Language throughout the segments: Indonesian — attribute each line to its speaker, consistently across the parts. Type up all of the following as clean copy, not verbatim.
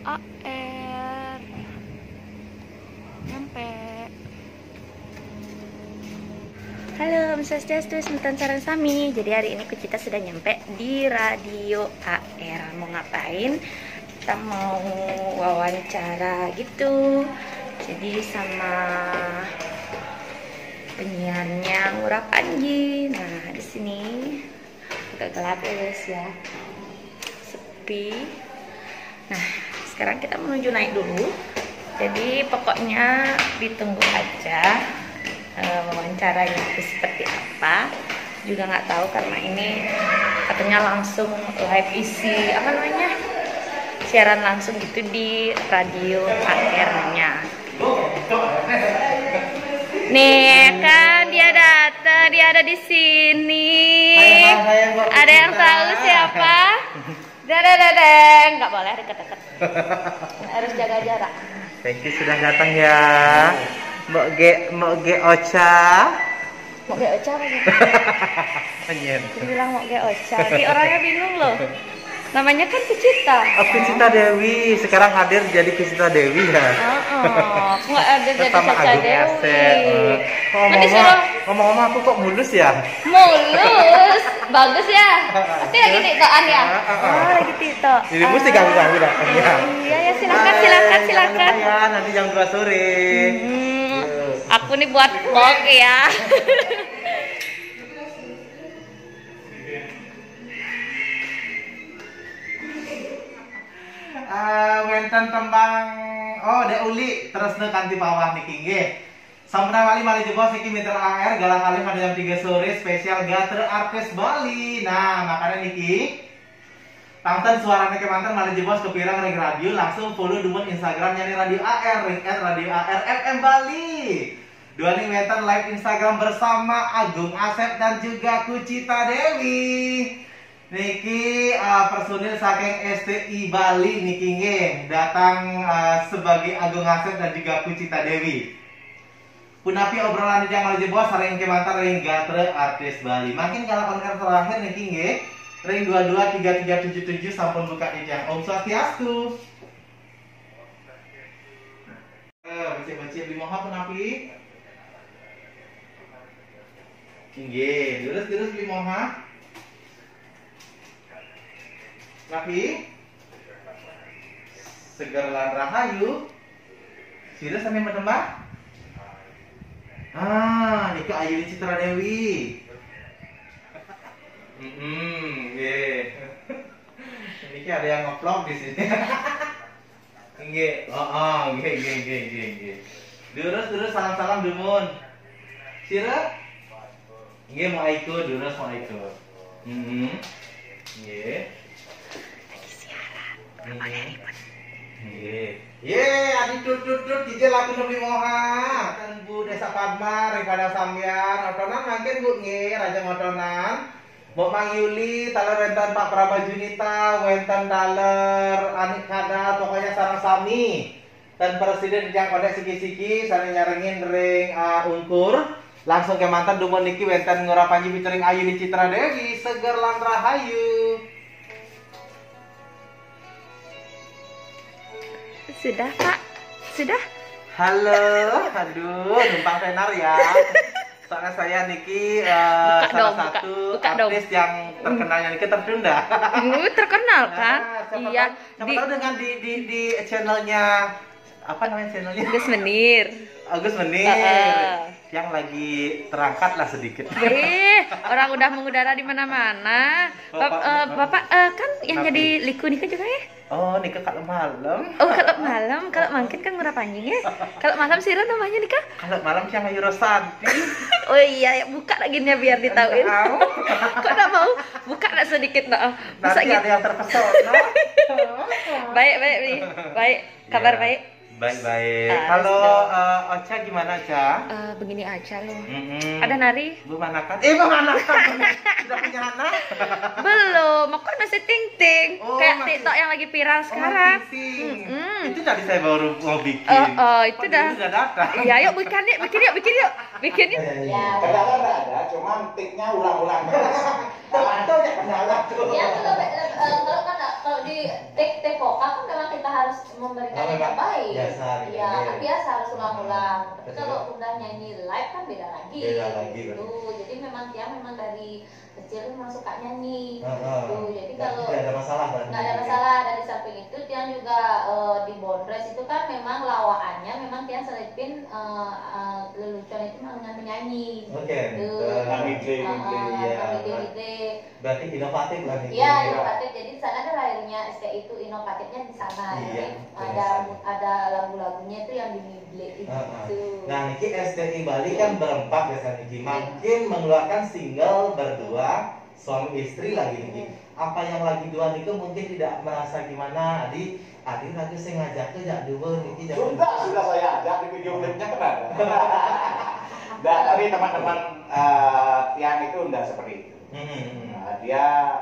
Speaker 1: AR. Nyampe. Halo, Om Swastiastu, Semeton Sareng Sami. Jadi hari ini kita sudah nyampe di Radio AR. Mau ngapain? Kita mau wawancara gitu. Jadi sama penyiarnya Ngurah Panji. Nah, di sini agak gelap ya guys ya. Sepi. Nah, sekarang kita menuju naik dulu. Jadi pokoknya ditunggu aja wawancaranya itu seperti apa. Juga nggak tahu karena ini katanya langsung live isi apa namanya, siaran langsung gitu di Radio AR-nya. Nih kan dia datang, dia ada di sini. Ada yang tahu siapa? Dadadadeng, nggak boleh deket-deket. Harus jaga jarak.
Speaker 2: Thank you sudah datang ya. Mau ge Ocha.
Speaker 1: Mau ge Ocha apa gitu?
Speaker 2: Anjir.
Speaker 1: Bilang mau ge Ocha. Di orangnya bingung loh. Namanya kan Kucita.
Speaker 2: Oh, Kucita Dewi. Sekarang hadir jadi Kucita Dewi ya.
Speaker 1: Aku nggak ada jadi Caca Dewi.
Speaker 2: Ngomong-ngomong aku kok mulus ya?
Speaker 1: Mulus. Bagus ya. Pasti lagi tiktokan ya? Oh, lagi tiktok.
Speaker 2: Jadi mesti ganggu-ganggu datang ya.
Speaker 1: Iya ya, silakan.
Speaker 2: Ya, nanti jam 2 sore.
Speaker 1: Aku nih buat vlog ya.
Speaker 2: Wenten tembang Dek Uli terus kanti bawah niki nggih. Sampun wali mali jebos iki Mitra AR galah kali pada jam 3 sore spesial Gater Artis Bali. Nah, makanya niki tangten suaranya kemanten mali jebos kepirang ring radio langsung follow dumun Instagramnya nih Radio AR Radio AR FM Bali. Dua nih wenten live Instagram bersama Agung Asep dan juga Kucita Dewi. Niki personil saking STI Bali niki nggih datang sebagai Agung Asep dan juga Kucita Dewi. Punapi obrolan yang malah jebos saring kemantar ring Gatre Artis Bali. Makin kalau konser terakhir niki nggih ring 223377 sampun buka ijang. Om Swastiastu. Baca-baca limoha punapi. Nggih, terus limoha. Tapi seger lan rahayu. Sira sampe medembah. Nika Ayuni Citra Dewi. Nggih. Niki ada yang nge-vlog di sini. Nggih. Nggih. Terus salam-salam dumun. Sira? Nggih mau ikut, terus mau ikut. Nggih. Adi tut kijel lagu nepi moha kan Bu Desa Padma daripada sampean otonan makin Bu nggih raja otonan Mbok Mang Yuli taler wenten Pak Praba Junita wenten taler Anik Kada pokoknya sareng sami dan presiden yang kodek siki-siki sareng nyarengin ring ungkur langsung ke mantan dumun niki wenten Ngurah Panji featuring Ayuni Citra Dewi seger lan rahayu.
Speaker 1: Sudah Pak? Sudah?
Speaker 2: Halo, aduh, numpang tenar ya. Soalnya saya niki salah satu artis yang terkenalnya niki tertunda.
Speaker 1: Terkenal kan? Iya.
Speaker 2: Siapa tahu dengan di channelnya apa namanya channelnya? Agus Menir. Yang lagi terangkat lah sedikit.
Speaker 1: Orang udah mengudara di mana-mana. Bapak kan yang jadi liku nikah juga ya?
Speaker 2: Oh, nikah kalau malam.
Speaker 1: Oh, kalau malam, kalau mangkin kan Ngurah Panji ya. Kalau malam sira namanya nikah?
Speaker 2: Kalau malam siang Ayu Rosanti.
Speaker 1: Oh iya, buka lagi nih biar ditauin. Kok enggak mau? Buka enggak sedikit nah.
Speaker 2: Bisa gitu. Ada yang terpesona.
Speaker 1: Baik. Kabar baik.
Speaker 2: Baik. Kalau Ocha gimana, Ocha?
Speaker 1: Begini aja loh. Ada nari?
Speaker 2: Memanakan? Memanakan. Sudah punya anak?
Speaker 1: Belum, aku masih ting-ting. Kayak TikTok yang lagi viral sekarang.
Speaker 2: Itu tadi saya baru mau bikin.
Speaker 1: Itu dah.
Speaker 2: Sudah datang.
Speaker 1: Iya, yuk bikin yuk.
Speaker 2: Ya, kendala ada, cuman tiknya ulang-ulang. Itu ya kendala tuh.
Speaker 3: Ya, kalau di tik vokal kan memang kita harus
Speaker 1: harus memberikan yang
Speaker 2: memang
Speaker 1: terbaik.
Speaker 2: biasa,
Speaker 1: Iya,
Speaker 2: iya.
Speaker 1: kan biasa harus ulang-ulang. Tapi
Speaker 2: Betul.
Speaker 1: kalau udah nyanyi live kan beda lagi.
Speaker 2: Beda lagi,
Speaker 1: Gitu. Jadi memang dia memang dari kecil memang suka nyanyi.
Speaker 2: Heeh.
Speaker 1: Gitu. Jadi
Speaker 2: Berarti
Speaker 1: kalau
Speaker 2: tidak ada masalah berarti.
Speaker 1: nggak ada masalah, dari samping itu dia juga di Bondres itu kan memang lawaannya memang dia selipin lelucon itu memang dengan menyanyi.
Speaker 2: Oke.
Speaker 3: Namidle,
Speaker 2: iya. Berarti inovatif lah nih.
Speaker 1: Iya, inovatif. Jadi di sana kan lahirnya STI itu inovatifnya di sana.
Speaker 2: Iya,
Speaker 1: Jadi ada lagu-lagunya itu yang di Midle itu.
Speaker 2: Nah, Niki STI Bali kan berempat biasanya Niki. Makin mengeluarkan single berdua, suami istri lagi Niki. Apa yang lagi dua Niki mungkin tidak merasa gimana. Adi lagi saya ngajak tuh jak dua Niki.
Speaker 3: Sudah saya ajak di video klipnya kan ada. Dan tapi teman-teman yang itu enggak seperti itu. Dia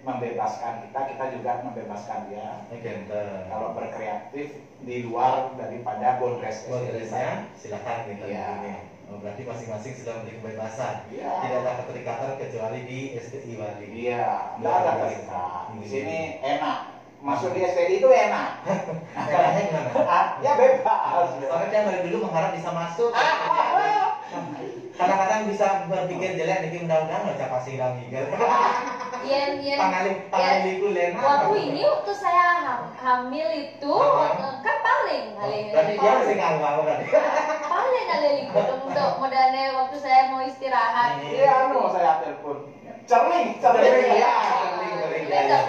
Speaker 3: membebaskan kita juga membebaskan dia. Kalau berkreatif di luar daripada
Speaker 2: Bondresnya silakan kita ini. Berarti masing-masing sudah memiliki kebebasan. Tidak ada keterikatan kecuali di STI Bali.
Speaker 3: Iya, tidak ada keterikatan. Di sini enak. Masuk di STI itu enak.
Speaker 2: Enaknya gimana?
Speaker 3: Ya bebas.
Speaker 2: Soalnya dia dari dulu mengharap bisa masuk. Kadang-kadang bisa berpikir jelek, Niki mudah-mudahan nggak capek sih mikir.
Speaker 1: Iya.
Speaker 2: Pangalim liku lena.
Speaker 1: Waktu ini waktu saya hamil itu kan paling
Speaker 2: Berarti dia masih nganggu berarti.
Speaker 1: paling kali untuk modalnya waktu saya mau istirahat.
Speaker 3: Iya, saya telepon. Cerling.
Speaker 2: Iya.
Speaker 1: Benar.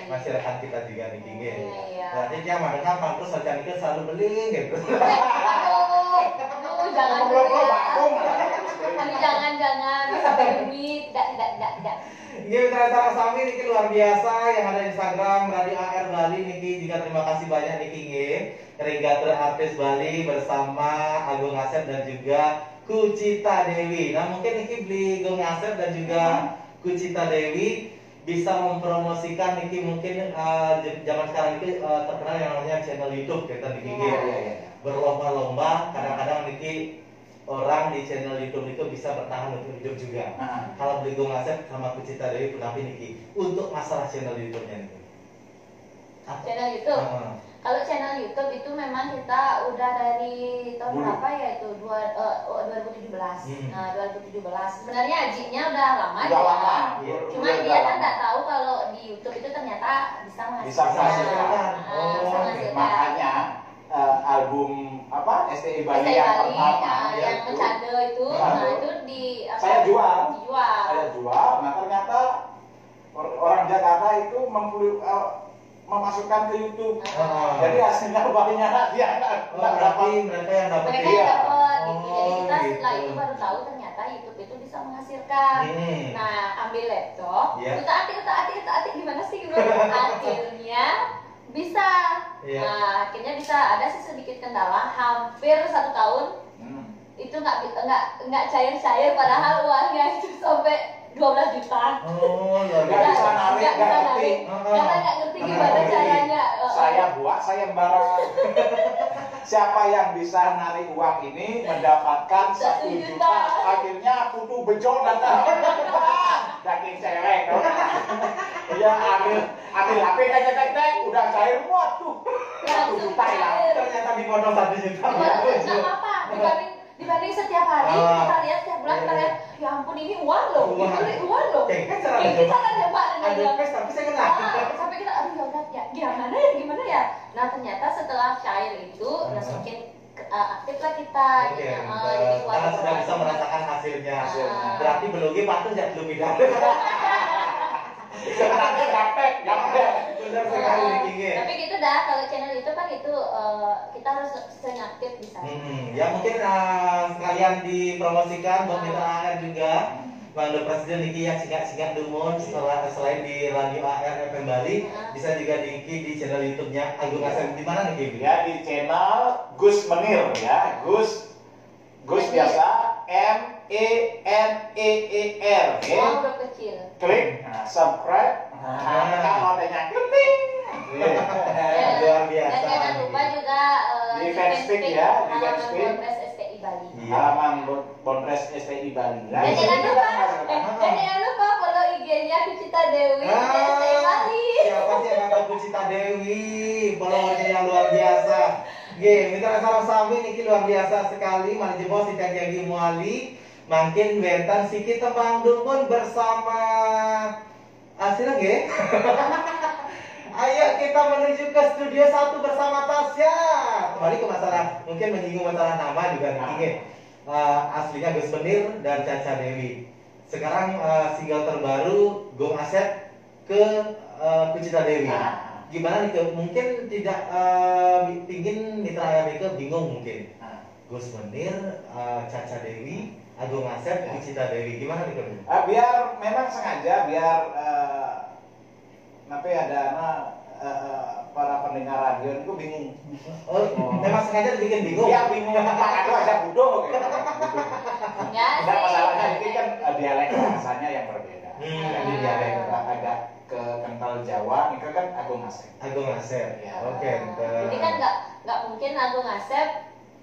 Speaker 2: Masyarakat kita juga nih tinggi.
Speaker 1: Iya.
Speaker 2: Berarti dia mana kan pantas saja itu selalu beli gitu.
Speaker 1: Aduh, jangan dulu ya. Tapi jangan sampai duit, tidak.
Speaker 2: Ini mitra Sami Niki luar biasa yang ada di Instagram Radio AR Bali. Niki juga terima kasih banyak Niki nge. Regator Artis Bali bersama Agung Asep dan juga Kucita Dewi. Nah mungkin Niki beli Agung Asep dan juga Kucita Dewi bisa mempromosikan Niki mungkin zaman sekarang itu terkenal yang namanya channel YouTube kita Niki berlomba-lomba. Kadang-kadang Niki orang di channel YouTube itu bisa bertahan untuk hidup juga. Kalau beli Agung Asep sama Kucita Dewi pernah Niki untuk masalah channel YouTube-nya Niki.
Speaker 1: Channel YouTube. Kalau channel YouTube itu memang kita udah dari tahun berapa ya itu 2017. Nah 2017 sebenarnya ajinya udah lama ya. Cuma dia kan nggak tahu kalau di YouTube itu ternyata bisa menghasilkan.
Speaker 3: Makanya album STI Bali yang pertama
Speaker 1: yang bercanda itu, itu
Speaker 3: saya jual. Nah ternyata orang Jakarta itu memasukkan ke YouTube. Jadi hasilnya banyak dia
Speaker 2: berarti mereka yang dapat.
Speaker 1: Mereka yang dapat. Jadi kita setelah itu baru tahu ternyata YouTube itu bisa menghasilkan. Nah ambil laptop, kita atik gimana sih akhirnya bisa. Nah akhirnya bisa. Ada sih sedikit kendala, hampir 1 tahun itu nggak cair padahal uangnya itu sampai 12 juta.
Speaker 3: Nggak bisa narik, nggak ngerti.
Speaker 1: Karena nggak ngerti gimana caranya.
Speaker 3: Saya barang. Siapa yang bisa narik uang ini mendapatkan 1 juta. Akhirnya putu bejo datang. Daging cewek. Dia ambil HP tek udah cair waduh. 1 juta ya.
Speaker 2: Ternyata di pondok 1 juta.
Speaker 1: Nggak apa-apa. Dibanding setiap hari kita lihat setiap bulan kita lihat ya ampun ini uang loh, ini uang loh.
Speaker 2: Kan cara
Speaker 1: nyoba dengan
Speaker 2: tapi saya kena.
Speaker 1: sampai kita aduh ya gimana ya. Nah ternyata setelah cair itu semakin aktif lah kita.
Speaker 2: Karena sudah bisa merasakan hasilnya. Berarti belugi patut ya belum bidang.
Speaker 3: Sebenarnya gaptek.
Speaker 2: Benar sekali Niki.
Speaker 1: Tapi gitu dah kalau channel itu kan itu kita harus sering aktif di sana.
Speaker 2: Ya mungkin sekalian dipromosikan buat mitra AR juga. Bang Presiden Niki yang singkat dumun selain di Radio AR FM Bali bisa juga Niki di channel YouTube-nya Agung Asep di mana Niki?
Speaker 3: Ya di channel Gus Menir ya. Gus biasa MENEER.
Speaker 1: Huruf kecil.
Speaker 3: Klik subscribe. Kalau ada yang klik.
Speaker 2: Luar biasa.
Speaker 1: Dan jangan lupa juga
Speaker 3: di Fanspeak ya, di Fanspeak.
Speaker 1: Bondres STI Bali.
Speaker 3: Halaman Bondres STI Bali.
Speaker 1: Dan jangan lupa follow IG-nya Kucita Dewi STI Bali.
Speaker 2: Siapa sih yang nggak tahu Kucita Cica Dewi, followernya yang luar biasa. Oke, mitra salam sami niki luar biasa sekali. Mari jebos si Jagi Muali, makin bentan sikit tembang dukun bersama Asira nggih. Ayo kita menuju ke studio 1 bersama Tasya. Kembali ke masalah, mungkin menyinggung masalah nama juga niki. Aslinya Gus Menir dan Caca Dewi. Sekarang single terbaru Gong Asep ke Kucita Dewi. Gimana nih? Mungkin tidak pingin mitra ayam itu bingung mungkin. Gus Menir, Caca Dewi, Agung Asep, Kucita Dewi. Gimana nih?
Speaker 3: Biar memang sengaja biar nanti ada para pendengar radio itu bingung.
Speaker 2: Oh, memang sengaja dibikin bingung.
Speaker 3: Iya bingung. Aduh ada bodoh.
Speaker 1: Ya
Speaker 3: Tidak
Speaker 1: sih.
Speaker 3: masalahnya ini kan dialek bahasanya yang berbeda. Jadi dialek agak ke kental Jawa, itu kan Agung Asep.
Speaker 2: Agung Asep.
Speaker 3: Ya.
Speaker 2: Oke.
Speaker 1: Jadi kan nggak mungkin Agung Asep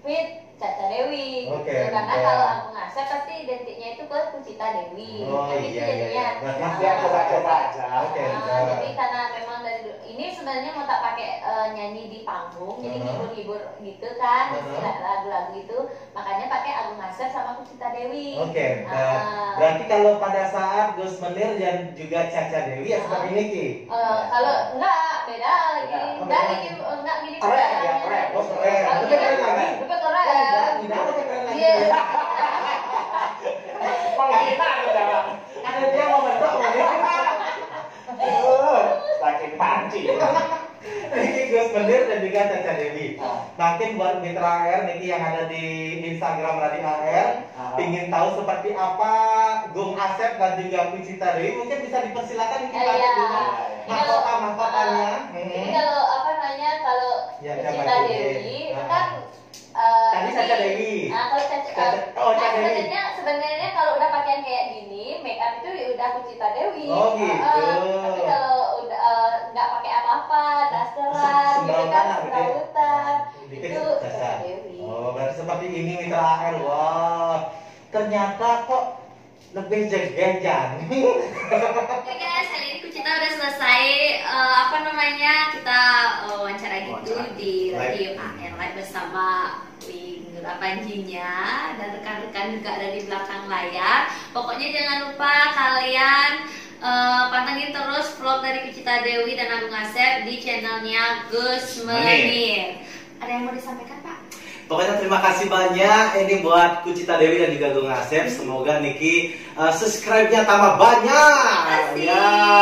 Speaker 1: fit Caca Dewi.
Speaker 2: Oke,
Speaker 1: Karena
Speaker 2: ya.
Speaker 1: kalau Agung Asep pasti identiknya itu ke Kucita Dewi.
Speaker 2: Oh
Speaker 1: Kan itu
Speaker 2: iya
Speaker 1: jadinya.
Speaker 2: iya.
Speaker 3: Nanti aku coba aja.
Speaker 2: Oke.
Speaker 1: Jadi karena memang dari ini sebenarnya mau tak pakai nyanyi di panggung, jadi hibur-hibur gitu kan, lagu-lagu itu, makanya pakai Agung Asep sama Kucita Dewi.
Speaker 2: Oke. Berarti kalau pada saat Gus Menir dan juga Caca Dewi ya seperti ini Ki.
Speaker 1: Kalau enggak beda lagi, enggak gini
Speaker 3: Keren ya, keren.
Speaker 2: Oh, keren.
Speaker 1: Kalau
Speaker 2: Lebih
Speaker 1: gini
Speaker 2: keren lagi.
Speaker 1: lebih keren.
Speaker 2: Tidak ada keren lagi.
Speaker 1: Iya.
Speaker 3: Menghina Jawa.
Speaker 2: Ada dia mau bentuk
Speaker 3: Saking panci.
Speaker 2: Ini Gus Menir dan juga Caca Dewi. Makin buat mitra AR Niki yang ada di Instagram Radio AR, ingin tahu seperti apa Gung Asep dan juga Kucita Dewi, mungkin bisa dipersilakan Niki
Speaker 1: Iya.
Speaker 2: dengan mahkotanya.
Speaker 1: Jadi kalau apa namanya kalau
Speaker 2: Ya,
Speaker 1: Kucita
Speaker 2: Caca
Speaker 1: Dewi
Speaker 2: Dewi.
Speaker 1: itu kan
Speaker 2: Tadi Caca Dewi.
Speaker 1: Kalau Caca
Speaker 2: Dewi.
Speaker 1: sebenarnya kalau udah pakaian kayak gini, make up itu udah Kucita Dewi.
Speaker 2: Oh, gitu.
Speaker 1: Tapi kalau udah nggak pakai apa-apa, dasteran, gitu kan, semrawutan,
Speaker 2: Dikit
Speaker 1: itu
Speaker 2: Caca.
Speaker 1: Caca Dewi.
Speaker 2: Oh, berarti seperti ini mitra AR. Wah, ternyata kok lebih jegejan.
Speaker 1: Oke guys, kali ini Kucita udah selesai apa namanya kita wawancara gitu di Radio AR Live bersama Wingra Panjinya dan rekan-rekan juga ada di belakang layar. Pokoknya jangan lupa kalian pantengin terus vlog dari Kucita Dewi dan Agung Asep di channelnya Gus Menir. Ada yang mau disampaikan Pak?
Speaker 4: Pokoknya terima kasih banyak ini buat Kucita Dewi dan juga Gung Asep. Semoga Niki subscribe-nya tambah banyak.
Speaker 1: Terima kasih.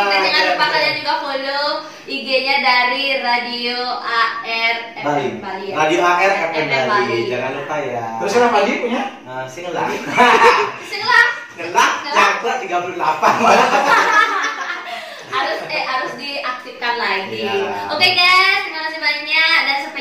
Speaker 1: Dan jangan lupa kalian juga follow IG-nya dari Radio AR FM Bali. Ya?
Speaker 4: Radio AR FM Bali. Jangan lupa ya.
Speaker 3: Terus kenapa Adi punya?
Speaker 4: Singelak.
Speaker 1: Singelak.
Speaker 4: Singelak. Cakra 38.
Speaker 1: harus diaktifkan lagi.
Speaker 4: Ya.
Speaker 1: Oke guys, terima kasih banyak dan sampai